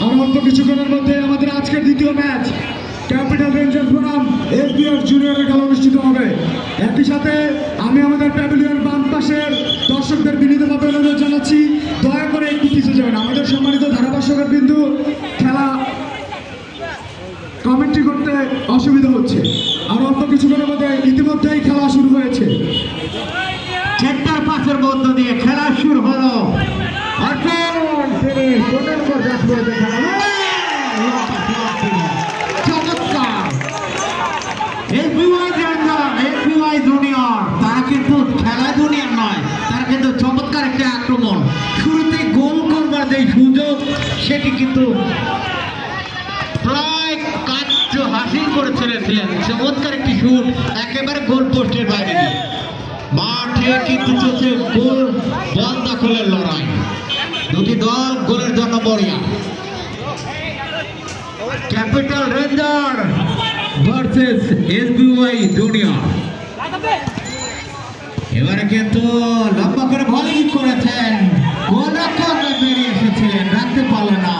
আর অল্প কিছুক্ষণের মধ্যে আমাদের আজকের দ্বিতীয় ম্যাচ ক্যাপিটাল রেঞ্জার্স বনাম এসবিআর জুনিয়রের খেলা অনুষ্ঠিত হবে। একই সাথে আমি আমাদের প্যাভিলিয়ন বাম পাশের দর্শকদের বিনীতভাবে অনুরোধ জানাচ্ছি, দয়া করে একটু পিছিয়ে যাবেন। আমাদের সম্মানিত ধারাভাষ্যকার বিন্দু খেলা কমেন্ট্রি করতে অসুবিধা হচ্ছে। আর অল্প কিছুক্ষণের মধ্যে ইতিমধ্যেই খেলা শুরু হয়েছে। সেক্টর 5-এর মধ্য দিয়ে খেলা শুরু হলো। চমৎকার এসবিআই জুনিয়র, তারা কিন্তু খেলা জুনিয়র নয়, তারা কিন্তু চমৎকার একটা আক্রমণ। শুরুতে গোল করবার যে সুযোগ সেটি কিন্তু প্রায় কার্য হাসিল করে ছেড়েছিলেন। চমৎকার একটি শুট একেবারে গোল পোস্টের বাইরে দিয়ে। মাঠে কিন্তু চলছে গোল বল দখলের লড়াই, দুটি দল গোলের জন্য মরিয়া। Capital ranger versus SBI junior. এবারে কিন্তু লম্বা করে ভলিং করেছেন, গোলরক্ষক বেরিয়ে এসেছিলেন, রাখতে পারলেন না।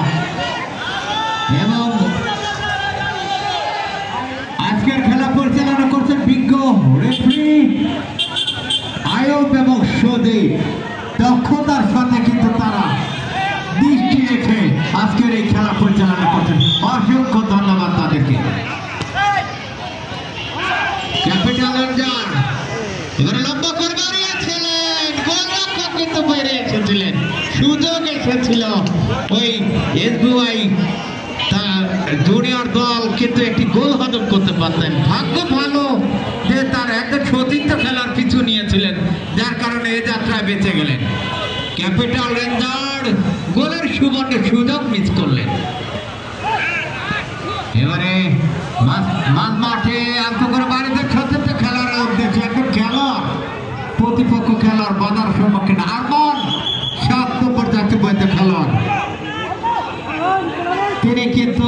এবং আজকের খেলা পরিচালনা করছেন বিজ্ঞ রেফারি আয়ুব এবং সদীপ। দক্ষতার সাথে কিন্তু তারা দৃষ্টি রেখে আজকের এই খেলা পরিচালনা করছেন। অসংখ্য ধন্যবাদ তাদেরকে। ক্যাপিটাল রেঞ্জার এবারে লম্বা করে বাড়িয়েছিলেন, গোলরক্ষক কিন্তু বেরিয়ে এসেছিলেন, সুযোগ এসেছিল ওই এসবিআই জুনিয়র দল কিন্তু একটি গোল হজম করতে পারতেন। ভাগ্য ভালো যে তার একজন সতীর্থ খেলার পিছু নিয়েছিলেন, যার কারণে এই যাত্রায় বেঁচে গেলেন। ক্যাপিটাল রেঞ্জার গোলের সুবর্ণ সুযোগ মিস করলেন। এবারে মাঝ মাঠে আন্ত করে বাড়িতে সতীর্থ খেলার উদ্দেশ্যে একজন খেলোয়াড় প্রতিপক্ষ খেলোয়াড় বাধার সম্মুখীন। আরমান 7 নম্বর জাতীয় বইতে খেলোয়াড়, তিনি কিন্তু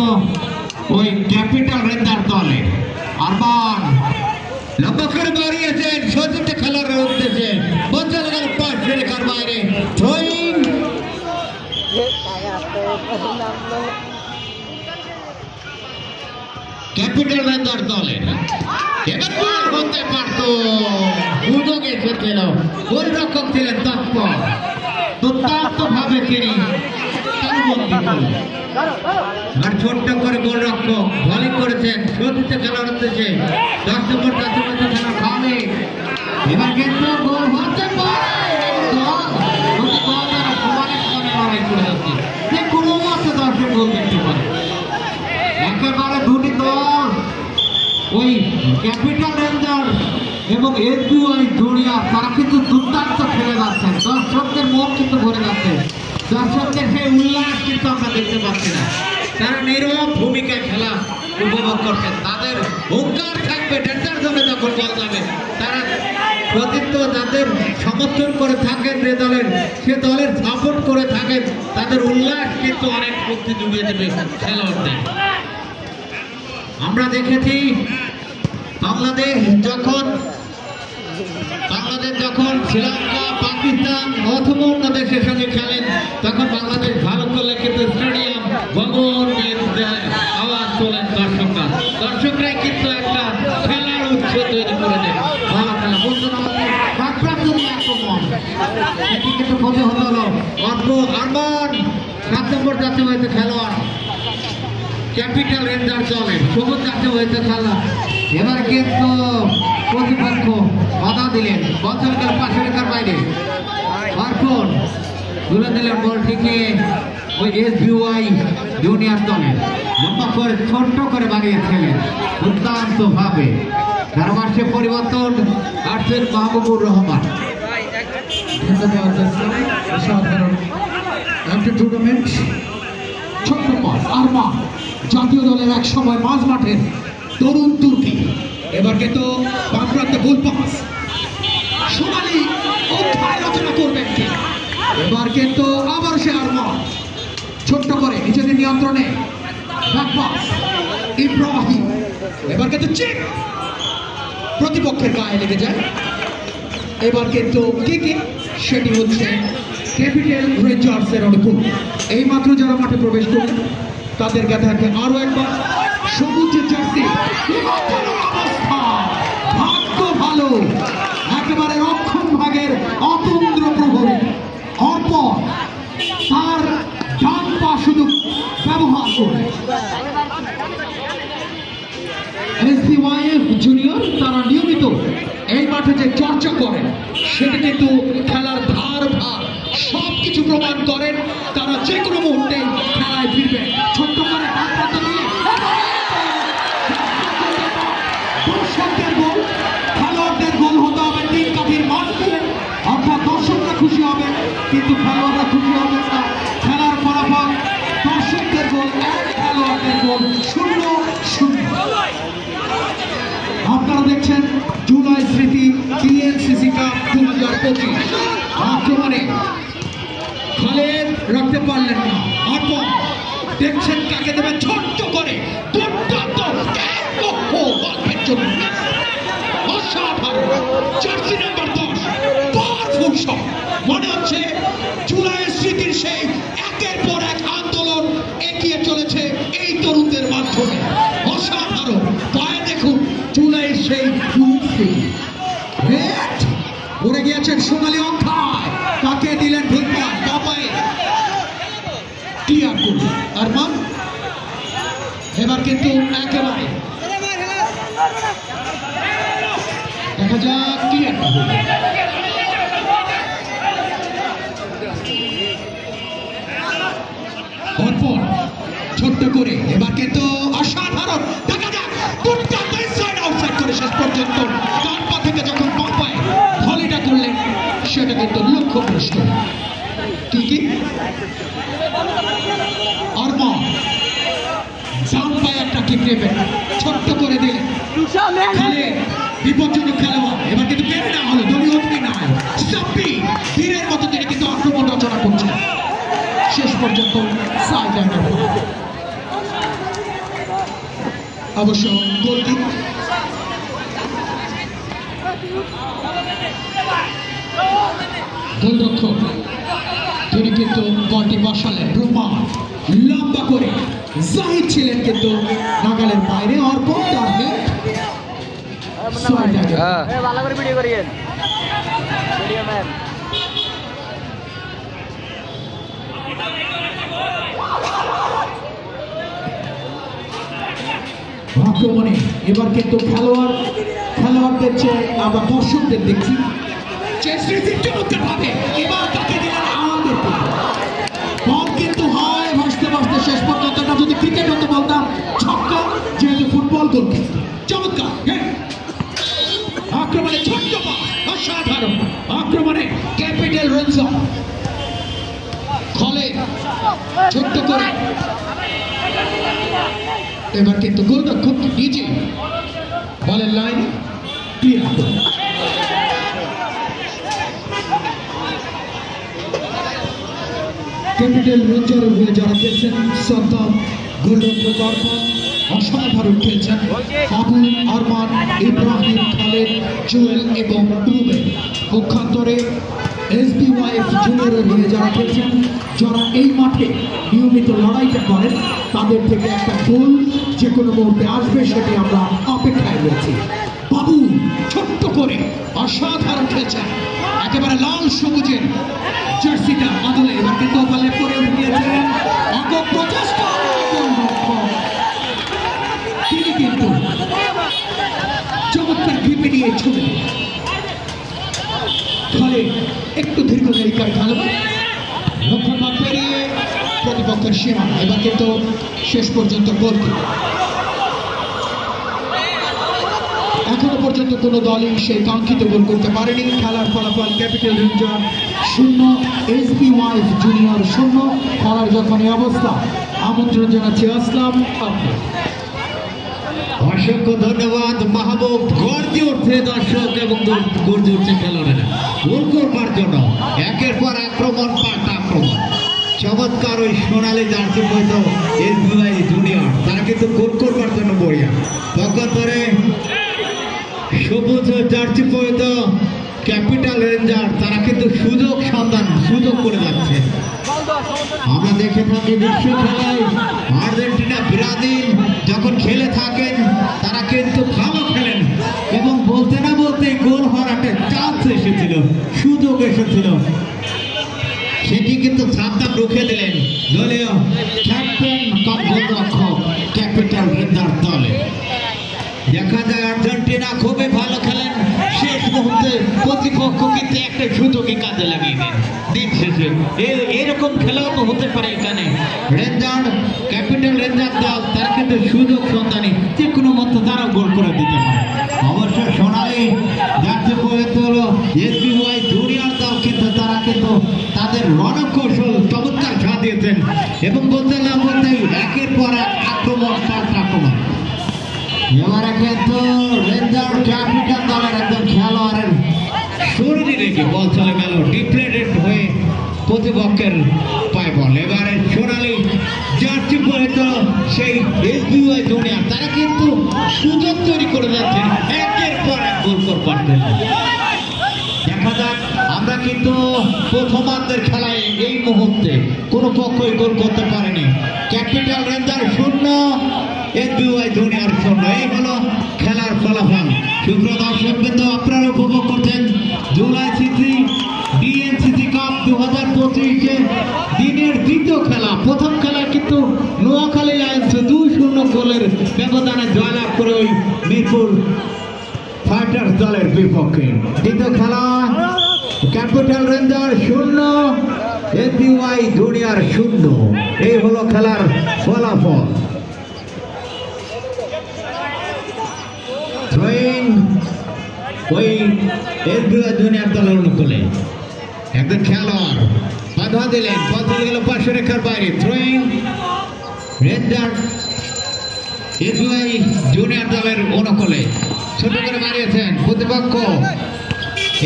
ওই ক্যাপিটাল রেঞ্জার দলে। আরমান লম্বা করে বাড়িয়েছেন সতীর্থ খেলার উদ্দেশ্যে, বঞ্চল গেল পাশ রেখার বাইরে। থ্রোইং ক্যাপিটাল রেঞ্জার দলে। এবার গোল হতে পারত, সুযোগ এসেছিল, গোলরক্ষক ছিলেন তৎপর, দুর্দান্ত ভাবে তিনি আর ছোট্ট করে গোলরক্ষক ভলিং করেছেন সতীর্থ খেলার উদ্দেশ্যে। 10 নম্বর খেলা খাবে। এবার কিন্তু গোল হতে পারে, লড়াই করে যাচ্ছে, যে কোনো মতে 10 গোল দেখতে পারে। একেবারে দুটি দল ওই ক্যাপিটাল রেঞ্জার এবং এসবিআই জুনিয়র, তারা কিন্তু দুর্দান্ত খেলে যাচ্ছেন। দর্শকদের মন কিন্তু ভরে যাচ্ছে, দর্শকদের সেই উল্লাস কিন্তু আমরা দেখতে পাচ্ছি না। তারা নীরব ভূমিকায় খেলা উপভোগ করছেন। তাদের হুঙ্কার থাকবে ডেঞ্জার জোনে যখন বল যাবে, তারা প্রতিত্ব যাদের সমর্থন করে থাকেন, যে দলের সে দলের সাপোর্ট করে থাকেন, তাদের উল্লাস কিন্তু অনেক শক্তি জুগিয়ে দেবে খেলোয়াড়দের। আমরা দেখেছি বাংলাদেশ যখন শ্রীলঙ্কা, পাকিস্তান অথবা অন্য দেশের সঙ্গে খেলেন, তখন বাংলাদেশ ভালো করলে কিন্তু স্টেডিয়াম ভবন আওয়াজ তোলেন দর্শকরাই কিন্তু একটা খেলার উৎস তৈরি করে দেন। ভালো খেলা বলছেন আমাদের আক্রমণ, এটি কিন্তু প্রতিহত হলো। আরমান 7 নম্বর জাতীয় হয়েছে খেলোয়াড় ক্যাপিটাল রেঞ্জার দলের, সবুজ জাতীয় হয়েছে খেলা। এবার কিন্তু প্রতিপক্ষ বাধা দিলেন, বঞ্চল গেল পাশে রেখার বাইরে। অর্পণ তুলে দিলেন বল থেকে ওই এসবিআই জুনিয়র দলের, লম্বা করে ছোট্ট করে বানিয়েছিলেন দুর্দান্ত ভাবে। ধারাভাষ্যে পরিবর্তন আসছেন মাহবুবুর রহমান। সাধারণ একটা টুর্নামেন্ট ছোট্ট পাস। আরমান জাতীয় দলের এক সময় মাঝ মাঠের তরুণ তুর্কি, এবার কিন্তু বাম প্রান্তে গোল পাস। সোনালী অধ্যায় রচনা করবেন কি? এবার কিন্তু আবার সে আরমান ছোট্ট করে নিজেদের নিয়ন্ত্রণে ইব্রাহিম, এবার কিন্তু চেক প্রতিপক্ষের গায়ে লেগে যায়। এবার কিন্তু কিকিং সেটি হচ্ছে ক্যাপিটাল রেঞ্জার্সের অনুকূল। এইমাত্র যারা মাঠে প্রবেশ করলেন তাদেরকে দেখে আরো একবার সবুজের জার্সি, অবস্থা ভাগ্য ভালো, একেবারে রক্ষণ ভাগের অতন্দ্র প্রহরী অর্পণ তার ডান পা শুধু ব্যবহার করে। এসবিওয়াইএফ জুনিয়র তারা নিয়মিত এই মাঠে যে চর্চা করেন সেটা কিন্তু খেলার ধার ভার সবকিছু প্রমাণ করেন। তারা যে কোনো মুহূর্তে খেলায় ফিরবে। ছোট্ট করে দর্শকদের গোল, খেলোয়াড়দের গোল হতে হবে 3 কাঠির মাঠ দিয়ে, অর্থাৎ দর্শকরা খুশি হবে কিন্তু খেলোয়াড়রা খুশি হবে না। খেলার ফলাফল দর্শকদের গোল 1, খেলোয়াড়দের গোল 0-0। আপনারা দেখছেন জুলাই স্মৃতি টিএনসিসি কাপ 2025 আক্রমণে খালেদ রাখতে পারলেন না। অর্পণ দেখছেন কাকে দেবে, ছোট্ট করে দুর্দান্ত গল্পের জন্য অসাধারণ জার্সি নাম্বার 10 পাওয়ারফুল শট। মনে হচ্ছে জুলাই স্মৃতির সেই একের পর এক আন্দোলন এগিয়ে চলেছে এই তরুণদের মাধ্যমে। অসাধারণ পায়ে দেখুন জুলাইয়ের সেই উড়ে গিয়েছেন সোনালী অঙ্কায়, তাকে দিলেন ভুলপাস বাবাই ক্লিয়ার করল আরমান। এবার কিন্তু একেবারে দেখা যাক ক্লিয়ারটা হল। অর্পণ ছোট্ট করে এবার কিন্তু অসাধারণ দেখা যাক দুর্দান্ত ইনসাইড আউটসাইড করে শেষ পর্যন্ত ডান পা থেকে যখন বাঁ পায়ে ভলিটা করলেন সেটা কিন্তু লক্ষ্যভ্রষ্ট। কি আরমান ডান পায়ে একটা কিক নেবেন, ছোট্ট করে দিলেন খেলে বিপজ্জনক খেলোয়াড়। এবার কিন্তু কেড়ে নেওয়া হলো দলীয় অধিনায়ক সাব্বি বীরের মতো তিনি কিন্তু আক্রমণ রচনা করছেন। শেষ পর্যন্ত সাইডলাইনের অবশ্য গোলকিক গোলরক্ষক তিনি কিন্তু বলটি বসালেন। রোমান লম্বা করে জাহিদ ছিলেন কিন্তু নাগালের বাইরে। অর্পণ তার হেড ভালো করে ভিডিও করিয়েন ভিডিও ম্যান। আক্রমণে এবার কিন্তু খেলোয়াড়দের চেয়ে আমরা দর্শকদের দেখছি। এবার তাকে দিলেন আনন্দের বল কিন্তু হয় ভাসতে ভাসতে শেষ পর্যন্ত না, যদি ক্রিকেট হতে বলতাম ছক্কা, যেহেতু ফুটবল গোল। চমৎকার আক্রমণে ছোট্ট পাস, অসাধারণ আক্রমণে ক্যাপিটাল রেঞ্জার খলে ছোট্ট করে এবার কিন্তু গোলরক্ষক নিজে বলের লাইনে ক্লিয়ার করে। ক্যাপিটাল রেঞ্জারের হয়ে যারা খেলছেন সাদ্দাম, গোলরক্ষক অর্পণ অসাধারণ খেলছেন, বাবু, আরমান, ইব্রাহিম, খালেদ, জুয়েল এবং রুবেল। পক্ষান্তরে এসবিওয়াইএফ জুনিয়রের হয়ে যারা খেলছেন, যারা এই মাঠে নিয়মিত লড়াইটা করেন, তাদের থেকে একটা গোল যে কোনো মুহূর্তে আসবে সেটি আমরা অপেক্ষায় রয়েছি। বাবু ছোট্ট করে অসাধারণ খেলছেন, একেবারে লাল সবুজের জার্সিটা বদলে এবার কিন্তু বলে করে উঠিয়েছেন। প্রচেষ্টা তিনি কিন্তু চমৎকার গ্রিপে নিয়ে ছুটে ফলে একটু দীর্ঘ তালিকার খেলোয়াড় লক্ষ্যমাত্রা পেরিয়ে প্রতিপক্ষের সীমা। এবার কিন্তু শেষ পর্যন্ত গোল। এখনো পর্যন্ত কোনো দলই সেই কাঙ্ক্ষিত গোল করতে পারেনি। খেলার ফলাফল ক্যাপিটাল রেঞ্জার 0, এসবিওয়াইএফ জুনিয়র 0। খেলার যখন এই অবস্থা, আমন্ত্রণ জানাচ্ছি আসলাম। অসংখ্য ধন্যবাদ মাহবুব। গর্জে উঠছে দর্শক এবং গর্জে উঠছে খেলোয়াড়েরা গোল করবার জন্য। একের পর আক্রমণ আক্রমণ। চমৎকার ওই সোনালী জার্সি পয়তো এসবিওয়াই জুনিয়র, তারা কিন্তু গোল করবার জন্য বড়িয়া। তখন ধরে সবুজ জার্সি পয়তো ক্যাপিটাল রেঞ্জার, তারা কিন্তু সুযোগ করে যাচ্ছে। আমরা দেখে থাকি বিশ্ব খেলায় আর্জেন্টিনা ব্রাজিল যখন খেলে থাকেন তারা কিন্তু ভালো খেলেন এবং বলতে না বলতে গোল হওয়ার একটা চান্স এসেছিল, সুযোগ এসেছিল, সেটি কিন্তু সাবধান রুখে দিলেন দলীয় ক্যাপ্টেন গোলরক্ষক ক্যাপিটাল রেঞ্জার দলে। দেখা যায় আর্জেন্টিনা খুবই ভালো খেলেন, শেষ মুহূর্তে প্রতিপক্ষ কিন্তু একটা সুযোগই কাজে লাগিয়ে দেন দিন শেষে। এরকম খেলাও তো হতে পারে এখানে। রেঞ্জার ক্যাপিটাল রেঞ্জার দল তারা কিন্তু সুযোগ সন্ধানী, যে কোনো মতো তারাও গোল করে দিতে পারে। অবশ্য সোনালী জাতীয় হলো এসবিওয়াই জুনিয়র দল কিন্তু তারা কিন্তু তাদের রণকৌশল চমৎকার সাজিয়েছেন এবং বলতে না বলতেই একের পর এক আক্রমণ আক্রমণ। এবারে কিন্তু রেঞ্জার ক্যাপিটাল দলের একজন খেলোয়াড়ের শরীরে রেখে বল চলে গেল ডিফ্লেক্টেড হয়ে প্রতিপক্ষের পায় বল। এবারে সোনালী জার্সি পরে তো সেই এসবিওয়াই জুনিয়র তারা কিন্তু সুযোগ তৈরি করে যাচ্ছেন, একের পর এক গোল করতে। দেখা যাক, আমরা কিন্তু প্রথমার্ধের খেলায় এই মুহূর্তে কোনো পক্ষই গোল করতে পারেনি। Capital ranger 0, SBY junior 0। এই হলো খেলার ফলাফল। সুপ্রিয় দর্শকবৃন্দ, আপনারা উপভোগ করছেন জুলাই সিটি ডিএনসিসি কাপ 2025 দিনের দ্বিতীয় খেলা। প্রথম খেলায় কিন্তু নোয়াখালী লায়ন্স 2-0 গোলের ব্যবধানে জয়লাভ করে ওই মিরপুর ফাইটার্স দলের বিপক্ষে। দ্বিতীয় খেলা ক্যাপিটাল রেঞ্জার 0, এসবিওয়াই জুনিয়র 0। এই হলো খেলার ফলাফল। থ্রোইং ওই এসবিওয়াই জুনিয়র দলের অনুকূলে একজন খেলোয়াড় বাধা দিলেন, বল চলে গেল পাশে রেখার বাইরে। থ্রোইং রেঞ্জার এসবিওয়াই জুনিয়র দলের অনুকূলে ছোট করে বাড়িয়েছেন প্রতিপক্ষ।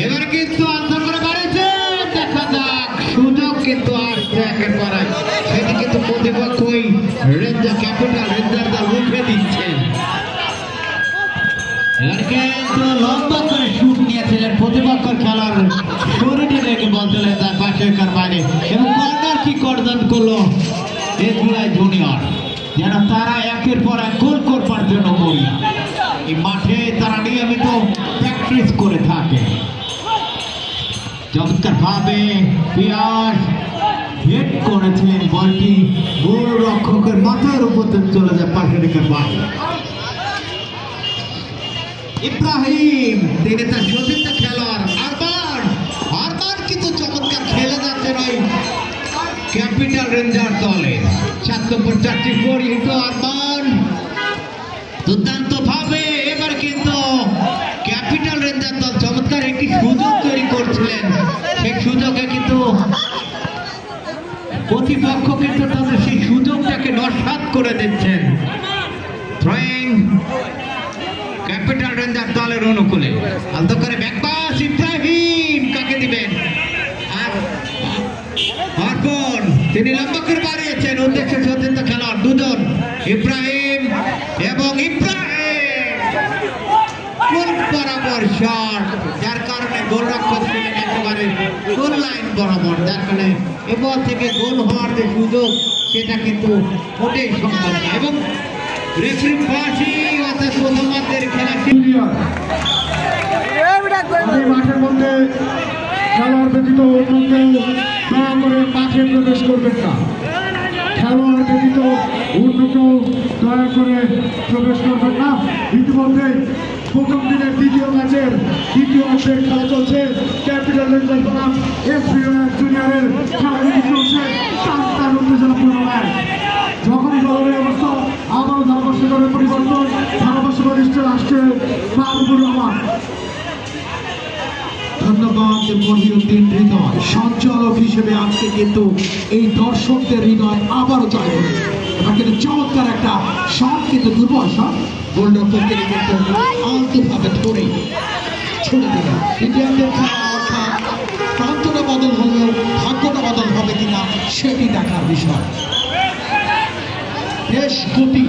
এবার কিন্তু আন্তর করে বাড়িয়েছেন, দেখা যাক সুযোগ কিন্তু আসছে একের পর এক, সেটি কিন্তু প্রতিপক্ষ ওই রেঞ্জার ক্যাপিটাল রেঞ্জার দল রুখে দিচ্ছেন। এবার কিন্তু লম্বা করে শুট নিয়েছিলেন প্রতিপক্ষের খেলার শরীরে রেখে বল চলে তার পাশে রেখার বাইরে এবং কর্নার কিক অর্জন করলো এসবিওয়াই জুনিয়র, যেন তারা একের পর এক গোল করবার জন্য মরিয়া। এই মাঠে তারা নিয়মিত প্র্যাকটিস করে থাকে। চমৎকার ভাবে পিয়াস হেড করেছিলেন, বলটি গোল রক্ষকের মাথার উপর চলে যায় পাশে রেখার বাইরে। ইব্রাহিম তিনি তার সতীর্থ খেলোয়াড় আরমান কিন্তু চমৎকার খেলে যাচ্ছেন ওই ক্যাপিটাল রেঞ্জার দলে। 7 নম্বর চারটি পরিহিত আরমান দুর্দান্ত ভাবে এবার কিন্তু ক্যাপিটাল রেঞ্জার দল চমৎকার একটি সুযোগ তৈরি করছিলেন, সেই সুযোগে কিন্তু প্রতিপক্ষ কিন্তু তাদের সেই সুযোগটাকে নস্যাৎ করে দিচ্ছেন। থ্রোয়িং ক্যাপিটাল রেঞ্জার দলের অনুকূলে আলতো করে ব্যাকপাস ইব্রাহিম কাকে দিবেন, আর অর্পণ তিনি লম্বা করে বাড়িয়েছেন উদ্দেশ্য সতীর্থ খেলোয়াড় দুজন ইব্রাহিম এবং গোল বরাবর শট, যার কারণে গোলরক্ষক ছিলেন একেবারে গোল লাইন বরাবর, যার কারণে এ বল থেকে গোল হওয়ার যে সুযোগ সেটা কিন্তু মোটেই সম্ভব না। এবং রেফারি বাঁশি অর্থাৎ প্রথমার্ধের খেলা মাঠের মধ্যে খেলোয়াড় ব্যতীত অন্য কেউ দয়া করে মাঠে প্রবেশ করবেন না। খেলোয়াড় ব্যতীত অন্য কেউ দয়া করে প্রবেশ করবেন না। ইতিমধ্যে প্রথম দিনের দ্বিতীয় ম্যাচের দ্বিতীয় অংশের খেলা চলছে। ক্যাপিটাল রেঞ্জার বনাম এসবিওয়াই জুনিয়রের খেলা চলছে। টান উত্তেজনাপূর্ণ ম্যাচ। যখনই দলের অবস্থা আবারও ধারাভাষ্যকারের পরিবর্তন, ধারাভাষ্যকার নিশ্চয় আসছে মাহবুবুর রহমান। ধন্যবাদ মহিউদ্দিন হৃদয়, সঞ্চালক হিসেবে আজকে কিন্তু এই দর্শকদের হৃদয় আবারও জয় করেছে। এবার কিন্তু চমৎকার একটা শট, কিন্তু দুর্বল শট, গোলরক্ষককে কিন্তু আলতোভাবে ধরে ছুড়ে দিল। ইন্ডিয়ানদের খেলা অর্থাৎ প্রান্তটা বদল হলেও ভাগ্যটা বদল হবে কিনা সেটি দেখার বিষয়। বেশ গতি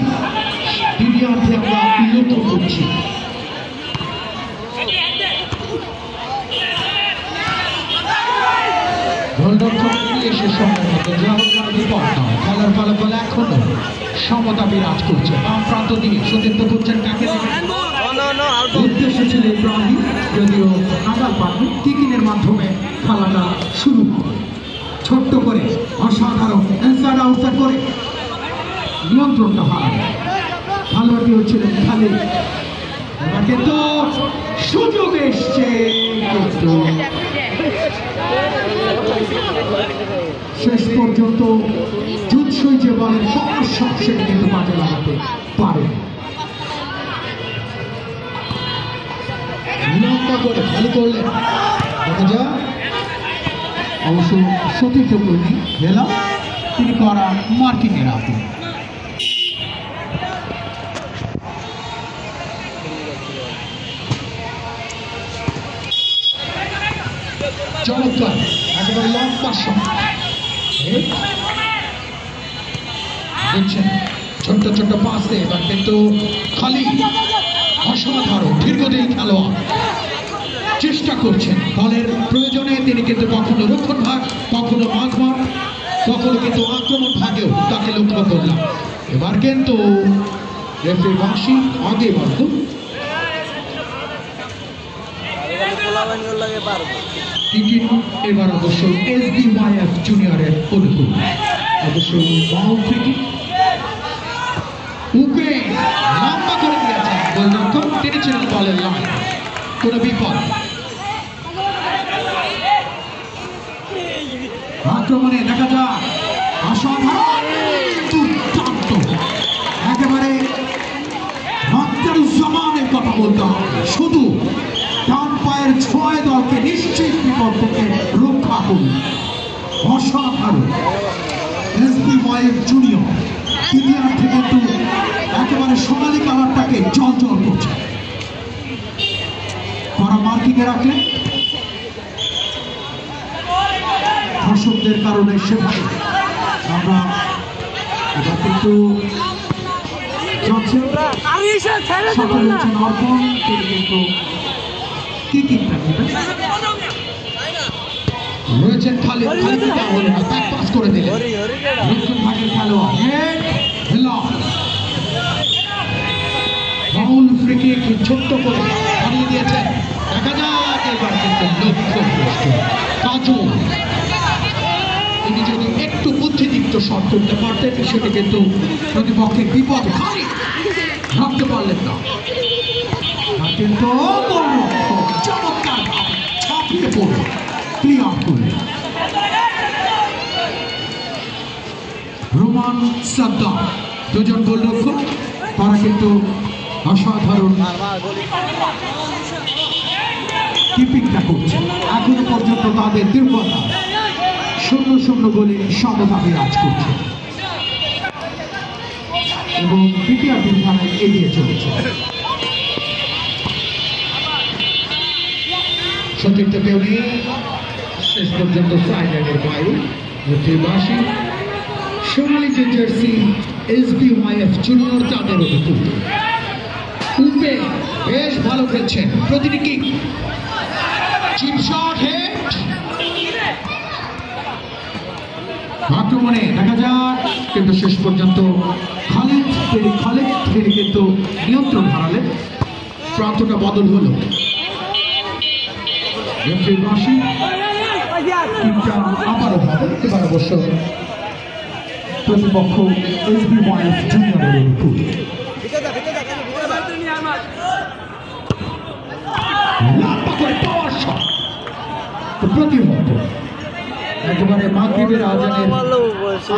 দ্বিতীয়ার্ধে আমরা লক্ষ্য করছি। গোলরক্ষক যখন বেরিয়ে এসে সময়ের মধ্যে জওয়ান বিপদ নয়, খেলার ফলাফল এখনো সমতা বিরাজ করছে। বাম প্রান্ত দিয়ে সতীর্থ করছেন কাকে উদ্দেশ্য ছিল ইব্রাহিম, যদিও নাগাল পাননি, কিকিনের মাধ্যমে খেলাটা শুরু করে ছোট্ট করে অসাধারণ ইনসাইড আউটসাইড করে নিয়ন্ত্রণটা হারায়। খেলোয়াড়টি হচ্ছিলেন খালিদ। এবার কিন্তু সুযোগ এসছে, কিন্তু শেষ পর্যন্ত জুৎসই যে বলের সমস্যা সেটা কিন্তু কাজে লাগাতে পারে। লম্বা করে ভালো করলেন দেখা যায় অবশ্য সতীর্থ কর্মী হেলা তিনি করা মার্কিং এর আপনি চমৎকার একেবারে লম্বা সময় দেখছেন ছোট্ট ছোট্ট পাশে। এবার কিন্তু খালি অসাধারণ দীর্ঘদিন খেলোয়াড় চেষ্টা করছেন দলের প্রয়োজনে। তিনি কিন্তু কখনো রক্ষণ ভাগ, কখনো মাঝমাঠ, কখনো কিন্তু আক্রমণ ভাগেও তাকে লক্ষ্য করলাম। এবার কিন্তু রেফারি বাঁশি আগে বলতো টিকিট এবার অবশ্য SBYF জুনিয়রের অনুকূল। অবশ্য বাউল থেকে উপে লম্বা করে দিয়েছেন গোলরক্ষক, তিনি ছিলেন বলের লাইন, কোনো বিপদ আক্রমণে দেখা যায় অসাধারণ দুর্দান্ত একেবারে রক্তের কথা বলতে হবে। শুধু ডান পায়ের ছয় দলকে নিশ্চিত বিপদ থেকে রক্ষা করুন। অসাধারণ SBYF জুনিয়র তৃতীয়ার্ধে কিন্তু একেবারে সোনালী কালারটাকে জল জল করছে। করা মার্কিংয়ে রাখলেন দর্শকদের কারণে সেভাবে আমরা এটা কিন্তু অর্পণ তিনি কিন্তু কি কিনটা নেবেন রয়েছেন খালি পাস করে দিলেন দক্ষিণ ভাগের খেলোয়াড় বাউল ফ্রিকে ছোট্ট করে হারিয়ে দিয়েছেন। দেখা যাক এবার কিন্তু লক্ষ্য কাজল তিনি যদি একটু বুদ্ধিদীপ্ত শট করতে পারতেন সেটা কিন্তু প্রতিপক্ষের বিপদ ভারী ভাবতে পারলেন না। কিন্তু চমৎকার ছাপিয়ে পড়ে ক্লিয়ার করলেন রোমান সাদ্দাম। দুজন গোলরক্ষক তারা কিন্তু অসাধারণ কিপিংটা করছে। এখনো পর্যন্ত তাদের দুর্বলতা 0-0 গোলে সমতা বিরাজ করছে এবং দ্বিতীয়ার্ধের খেলায় এগিয়ে চলেছে। সতীর্থ কেউ নেই, শেষ পর্যন্ত সাইডের বাইরে বাসী সোনালী যে জার্সি SBYF জুনিয়র তাদের অনুকূল। উপে বেশ ভালো খেলছেন, প্রতিটি কিক চিপ শট হেড আক্রমণে দেখা যাক কিন্তু শেষ পর্যন্ত খালিদ তিনি কিন্তু নিয়ন্ত্রণ হারালেন। প্রান্তটা বদল হলো আবারও হবে। এবার অবশ্য প্রতিপক্ষ SBYF জুনিয়রের অনুকূল। প্রতিহত একেবারে মাগরিবের আজানের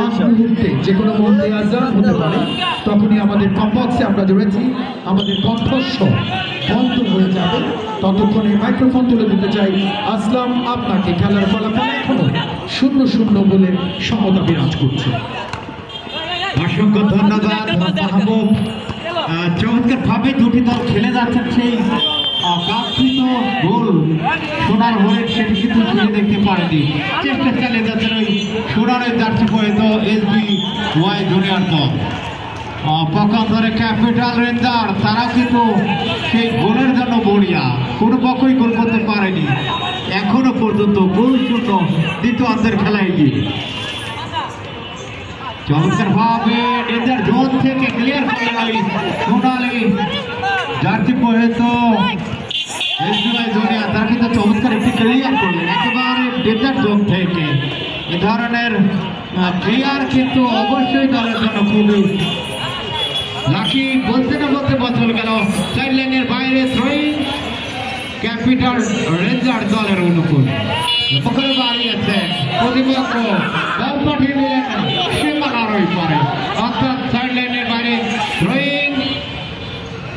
আগ মুহূর্তে যে কোনো মুহূর্তে আজান হতে পারে, তখনই আমাদের কমবক্সে আমরা জুড়েছি, আমাদের কণ্ঠস্বর বন্ধ হয়ে যাবে। ততক্ষণে মাইক্রোফোন তুলে দিতে চাই আসলাম আপনাকে। খেলার ফলাফল এখনো 0-0 বলে সমতা বিরাজ করছে। অসংখ্য ধন্যবাদ মাহবুব। চমৎকার ভাবে দুটি দল খেলে যাচ্ছেন। সেই কাঙ্ক্ষিত গোল সোনার হয়ে সেটি কিন্তু ফিরে দেখতে পারেনি। চেষ্টা চালিয়ে যাচ্ছেন ওই সোনারের জার্সি পরিহিত SBY জুনিয়র দল। পক্ষান্তরে ক্যাপিটাল রেঞ্জার তারা কিন্তু সেই গোলের জন্য বড়িয়া, কোনো পক্ষই গোল করতে পারেনি। এখনো পর্যন্ত গোল শূন্য দ্বিতীয়ার্ধের খেলায় গিয়ে চমৎকার ভাবে ডেঞ্জার জোন থেকে ক্লিয়ার করলেন আলী সোনালী জার্সি পরিহিত জুনিয়র, তার কিন্তু চমৎকার একটি ক্লিয়ার করলেন একেবারে ডেঞ্জার জোন থেকে। এ ধরনের ক্লিয়ার কিন্তু অবশ্যই দলের জন্য খুবই লাকি। বলতে না বলতে বছর গেল সাইড লাইনের বাইরে থ্রোয়িং ক্যাপিটাল রেঞ্জার দলের অনুকূল। পকেটে বাড়িয়েছে প্রতিপক্ষ বল পাঠিয়ে দিলেন সীমানার ওই পারে, অর্থাৎ সাইড লাইনের বাইরে থ্রোয়িং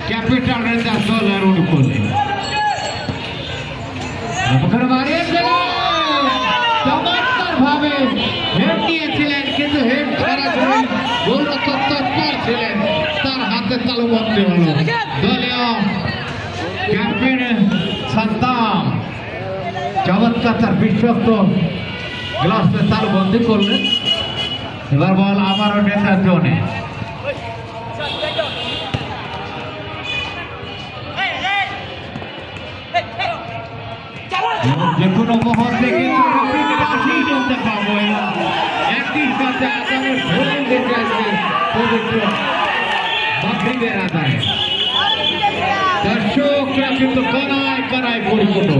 ক্যাপিটাল রেঞ্জার দলের অনুকূল। পকেটে বাড়িয়েছে চমৎকার ভাবে হেড নিয়েছিলেন, কিন্তু হেড সরাসরি গোলরক্ষক তৎপর ছিলেন, তার হাতে তালুবন্দী হল দলীয় ক্যাপ্টেন সাদ্দাম। চমৎকার তার বিশ্বস্ত গ্লাসে তালুবন্দী করলেন। এবার বল আবারও নেতার জোনে। যে কোনো মুহূর্তে কিন্তু চলতে পাবো একই সাথে আদালত ধরে দেখে আসছে পবিত্র মাগরিবের আদায়। দর্শকরা কিন্তু কানায় কানায় পরিপূর্ণ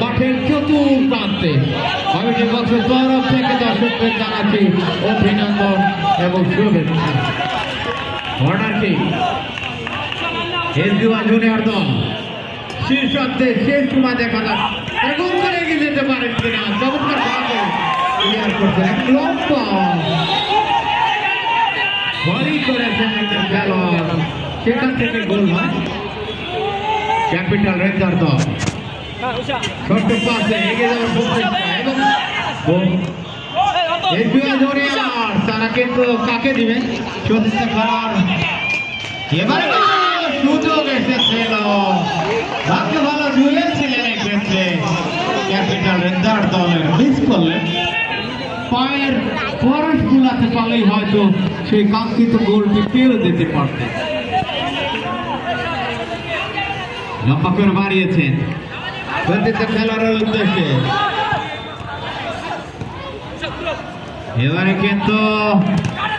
মাঠের চতুর্প্রান্তে। কমিটি বক্সের তরফ থেকে দর্শকদের জানাচ্ছি অভিনন্দন এবং শুভেচ্ছা। কর্নার কিক এসবিওয়াই জুনিয়র দল শীর্ষার্ধে শেষ সময় দেখা যাক এগোল করে এগিয়ে যেতে পারেন কিনা। চমৎকার ভাবে ক্লিয়ার করতে এক লম্বা বলই করেছেন একজন খেলোয়াড়, সেখান থেকে গোল হয় ক্যাপিটাল রেঞ্জার দল। ছোট্ট পাশে এগিয়ে যাওয়ার প্রচেষ্টা এবং এসবিওয়াই জুনিয়র তারা কিন্তু কাকে দিবেন চতুর্থ খেলার। এবারে সুযোগ এসেছিল, ভাগ্য ভালো জুড়েছিলেন এক্ষেত্রে ক্যাপিটাল রেঞ্জার দলের, মিস করলেন। পায়ের পরশ গুলাতে পারলেই হয়তো সেই কাঙ্ক্ষিত গোলটি পেয়ে দিতে পারতেন। লম্বা করে বাড়িয়েছেন প্রতিটা খেলোয়াড়ের উদ্দেশ্যে। এবারে কিন্তু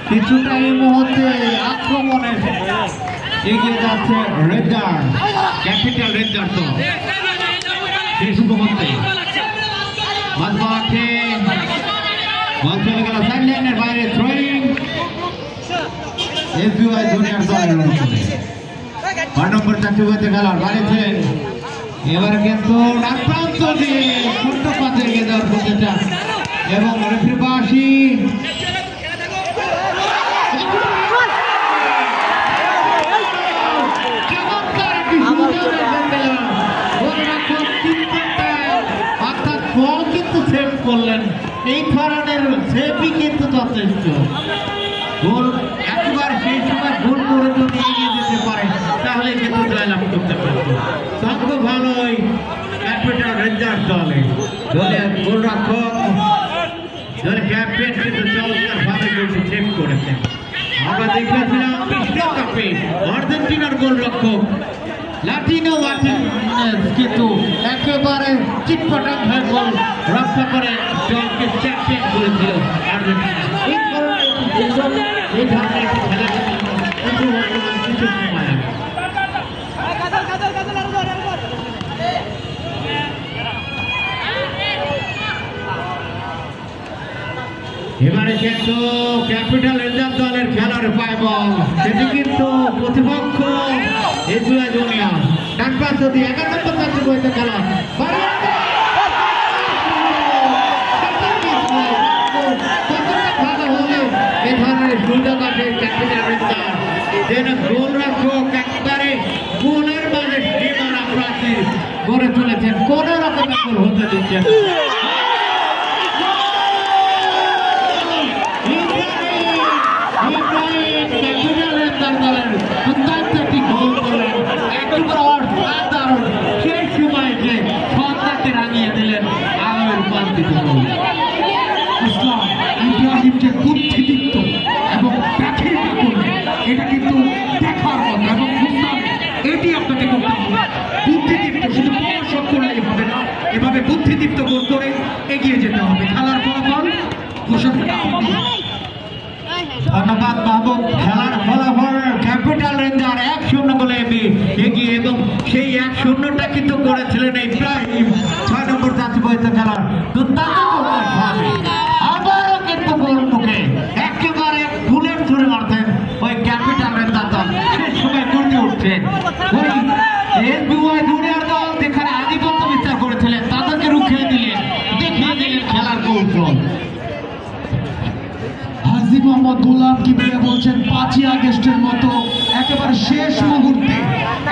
কিছুটা এই মুহূর্তে আক্রমণে এগিয়ে যাচ্ছে রেঞ্জার, ক্যাপিটাল রেঞ্জার তো শেষ মুহূর্তে মাঝমাঠে বল চলে গেল সাইড লাইনের বাইরে থ্রোয়িং এসবিওয়াই জুনিয়র দলের অনুকূলে। 8 নম্বর চাকরিতে খেলোয়াড় বাড়িয়েছেন, এবার কিন্তু ডান প্রান্ত দিয়ে ছোট্ট পাতে এগিয়ে যাওয়ার প্রচেষ্টা এবং রেফারি বাঁশি অর্থাৎ বল কিন্তু সেভ করলেন। এই ধরনের সেভই কিন্তু যথেষ্ট। গোল একবার সেই সময় গোল করে যদি এগিয়ে যেতে পারে তাহলে কিন্তু জয়লাভ করতে পারত। ভাগ্য ভালোই ক্যাপিটাল রেঞ্জার দলে দলের গোলরক্ষক দলের ক্যাপ্টেন কিন্তু চমৎকার ভাবে গোলটি সেভ করেছেন। আমরা দেখেছিলাম বিশ্বকাপে আর্জেন্টিনার গোলরক্ষক লাটিনো মার্টিনেজ কিন্তু একেবারে চিটপটাং হয়ে গোল রক্ষা করে দলকে চ্যাম্পিয়ন করেছিল আর্জেন্টিনা। এই ধরনের খেলা কিন্তু বর্তমান কিছু সময় আগে। এবারে কিন্তু ক্যাপিটাল রেঞ্জার দলের খেলার পায় বল, সেটি কিন্তু প্রতিপক্ষ এসবিওয়াই জুনিয়র ডান পাশে দিয়ে 11 নম্বর চাকরি বইতে খেলা এ ধরনের সুযোগ আছে ক্যাপিটাল রেঞ্জার যেন গোলরক্ষক একবারে গোলের মাঝে সীমানা প্রাচীর গড়ে তুলেছেন, কোন রকম গোল হতে দিচ্ছেন। সেই সময় যে সন্তানকে রাঙিয়ে দিলেন আলোয় রূপান্তরিত করলেন। ইসলাম ইব্রাহিম যে বুদ্ধিদীপ্ত এবং ব্যাখ্যা করলেন এটা কিন্তু দেখার কথা এবং ইসলাম এটি আপনাকে করতে হবে। বুদ্ধিদীপ্ত শুধু প্রদর্শন করলেই হবে না, এভাবে বুদ্ধিদীপ্ত করতে ধন্যবাদ মাহবুব। খেলার ফলাফল ক্যাপিটাল রেঞ্জার 1-0 গোলে এগিয়ে, এবং সেই 1-0টা কিন্তু করেছিলেন ইব্রাহিম 6 নম্বর জাতীয় বয়সে খেলার আবারও কিন্তু গোল মুখে একেবারে বুলেট ধরে মারতেন ওই ক্যাপিটাল রেঞ্জার দল। সেই সময় গর্জে উঠছেন ওই এসবিওয়াই জুনিয়র দল যেখানে আধিপত্য বিস্তার করেছিলেন, তাদেরকে রুখে দিলেন, দেখিয়ে দিলেন খেলার কৌশল। হাজী মোহাম্মদ গোলাম কিবরিয়া বলছেন 5ই আগস্টের মতো একেবারে শেষ মুহূর্তে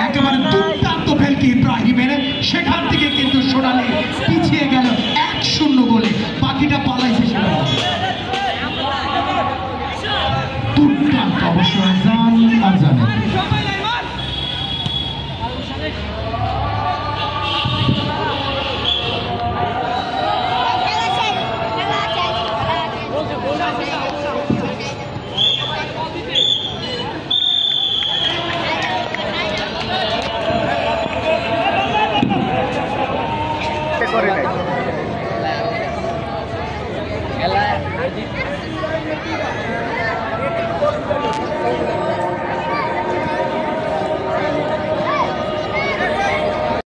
একেবারে দুর্দান্ত ফেলকি ইব্রাহিমের, সেখান থেকে কিন্তু সোনালী পিছিয়ে গেল 1-0 গোলে, বাকিটা পালাইছে সেটা দুর্দান্ত অবশ্যই জানে। করে নাই খেলা